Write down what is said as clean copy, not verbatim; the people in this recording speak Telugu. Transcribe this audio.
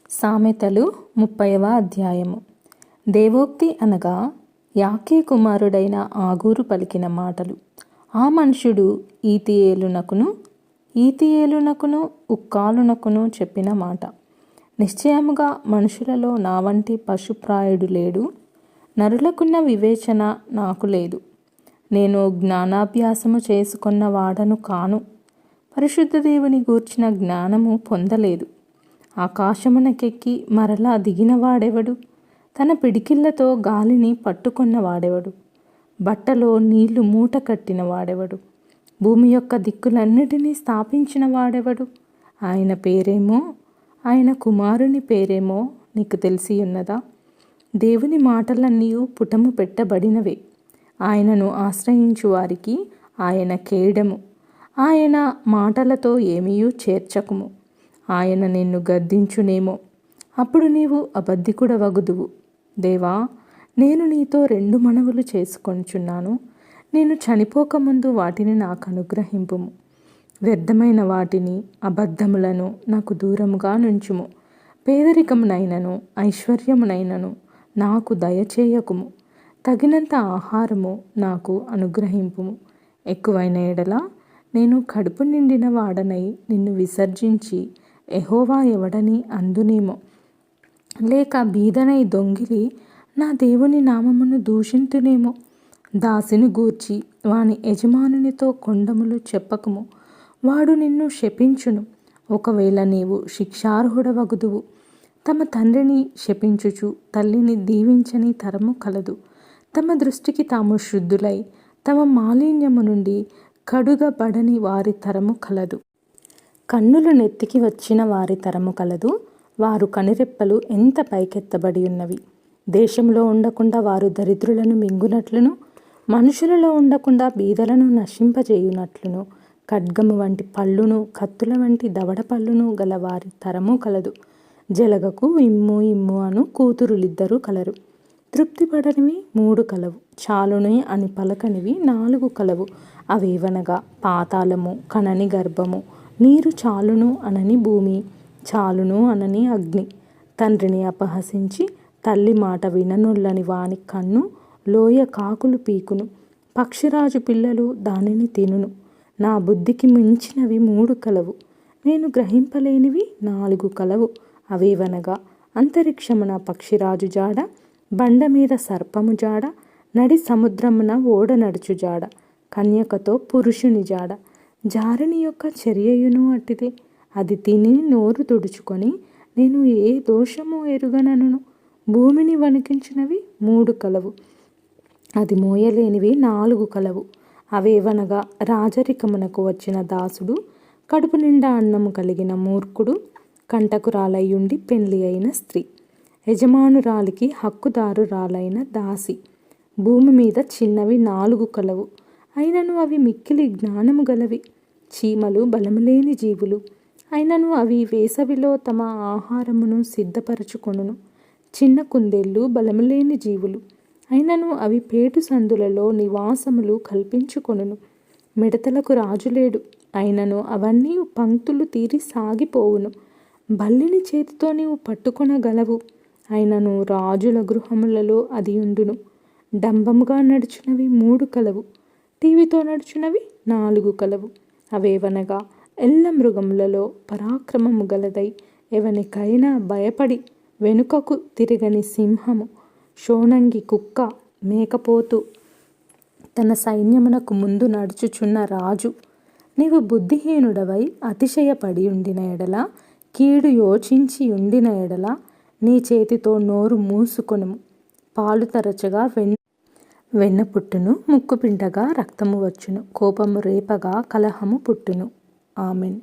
సామెతలు 30వ అధ్యాయము. దేవోక్తి అనగా యాకే కుమారుడైన ఆగూరు పలికిన మాటలు. ఆ మనుషుడు ఈతియేలునకును ఉక్కాలునకును చెప్పిన మాట. నిశ్చయముగా మనుషులలో నా వంటి పశుప్రాయుడు లేడు, నరులకున్న వివేచన నాకు లేదు. నేను జ్ఞానాభ్యాసము చేసుకొన్న వాడను కాను, పరిశుద్ధ దేవుని గూర్చిన జ్ఞానము పొందలేదు. ఆకాశమునకెక్కి మరలా దిగినవాడెవడు? తన పిడికిళ్లతో గాలిని పట్టుకొన్నవాడెవడు? బట్టలో నీళ్లు మూట కట్టిన వాడెవడు? భూమి యొక్క దిక్కులన్నిటినీ స్థాపించిన వాడెవడు? ఆయన పేరేమో, ఆయన కుమారుని పేరేమో నీకు తెలిసి ఉన్నదా? దేవుని మాటలన్నీ పుటము పెట్టబడినవే. ఆయనను ఆశ్రయించు వారికి ఆయన కేడము. ఆయన మాటలతో ఏమీయూ చేర్చకుము. ఆయన నిన్ను గద్దించునేమో, అప్పుడు నీవు అబద్ధికుడవగుదువు. దేవా, నేను నీతో 2 మనవులు చేసుకొనుచున్నాను. నేను చనిపోకముందు వాటిని నాకు అనుగ్రహింపుము. వ్యర్థమైన వాటిని, అబద్ధములను నాకు దూరముగా నుంచుము. పేదరికమునైనను ఐశ్వర్యమునైనను నాకు దయచేయకుము. తగినంత ఆహారము నాకు అనుగ్రహింపుము. ఎక్కువైన ఎడల నేను కడుపు నిండిన వాడనై నిన్ను విసర్జించి యెహోవా ఎవడని అందునేమో. లేక బీదనై దొంగిలి నా దేవుని నామమును దూషింతునేమో. దాసిని గూర్చి వాని యజమానునితో కొండములు చెప్పకము, వాడు నిన్ను శపించును. ఒకవేళ నీవు శిక్షార్హుడవగుదువు. తమ తండ్రిని శపించుచు తల్లిని దీవించని తరము కలదు. తమ దృష్టికి తాము శుద్ధులై తమ మాలిన్యము నుండి కడుగబడని వారి తరము కలదు. కన్నులు నెత్తికి వచ్చిన వారి తరము కలదు. వారు కనురెప్పలు ఎంత పైకెత్తబడి ఉన్నవి. దేశంలో ఉండకుండా వారు దరిద్రులను మింగునట్లును, మనుషులలో ఉండకుండా బీదలను నశింపజేయునట్లును, ఖడ్గము వంటి పళ్ళును కత్తుల వంటి దవడ పళ్ళును గల వారి తరము కలదు. జలగకు ఇమ్ము ఇమ్ము అను కూతురులిద్దరూ కలరు. తృప్తిపడనివి 3 కలవు, చాలుని అని పలకనివి 4 కలవు. అవేవనగా పాతాళము, కనని గర్భము, నీరు చాలును అనని భూమి, చాలును అనని అగ్ని. తండ్రిని అపహసించి తల్లి మాట విననొల్లని వాని కన్ను లోయ కాకులు పీకును. పక్షిరాజు పిల్లలు దానిని తినును. నా బుద్ధికి మించినవి 3 కలవు, నేను గ్రహింపలేనివి 4 కలవు. అవేవనగా అంతరిక్షమున పక్షిరాజు జాడ, బండ మీద సర్పము జాడ, నడి సముద్రమున ఓడ నడుచు జాడ, కన్యకతో పురుషుని జాడ. జారిని యొక్క చర్యయును అట్టిదే. అది తిని నోరు తుడుచుకొని నేను ఏ దోషము ఎరుగనను. భూమిని వణికించినవి 3 కలవు, అది మోయలేనివి 4 కలవు. అవేవనగా రాజరికమునకు వచ్చిన దాసుడు, కడుపు నిండా అన్నము కలిగిన మూర్ఖుడు, కంటకురాలయ్యుండి పెండ్లి అయిన స్త్రీ, యజమానురాలికి హక్కుదారురాలైన దాసి. భూమి మీద చిన్నవి 4 కలవు, అయినను అవి మిక్కిలి జ్ఞానము గలవి. చీమలు బలములేని జీవులు, అయినను అవి వేసవిలో తమ ఆహారమును సిద్ధపరచుకొనును. చిన్న కుందేళ్ళు బలములేని జీవులు, అయినను అవి పేటు సందులలో నివాసములు కల్పించుకొనును. మిడతలకు రాజులేడు, అయినను అవన్నీ పంక్తులు తీరి సాగిపోవును. బల్లిని చేతితో నీవు పట్టుకొనగలవు, అయినను రాజుల గృహములలో అది ఉండును. డంబముగా నడుచునవి 3 కలవు, టీవీతో నడుచునవి 4 కలవు. అవేవనగా ఎల్ల మృగములలో పరాక్రమము గలదై ఎవనికైనా భయపడి వెనుకకు తిరగని సింహము, షోనంగి కుక్క, మేకపోతు, తన సైన్యమునకు ముందు నడుచుచున్న రాజు. నీవు బుద్ధిహీనుడవై అతిశయపడి ఉండిన ఎడల, కీడు యోచించి ఉండిన ఎడల నీ చేతితో నోరు మూసుకొనుము. పాలు తరచగా వెన్న పుట్టును, ముక్కు పిండగా రక్తము వచ్చును, కోపము రేపగా కలహము పుట్టును. ఆమెన్.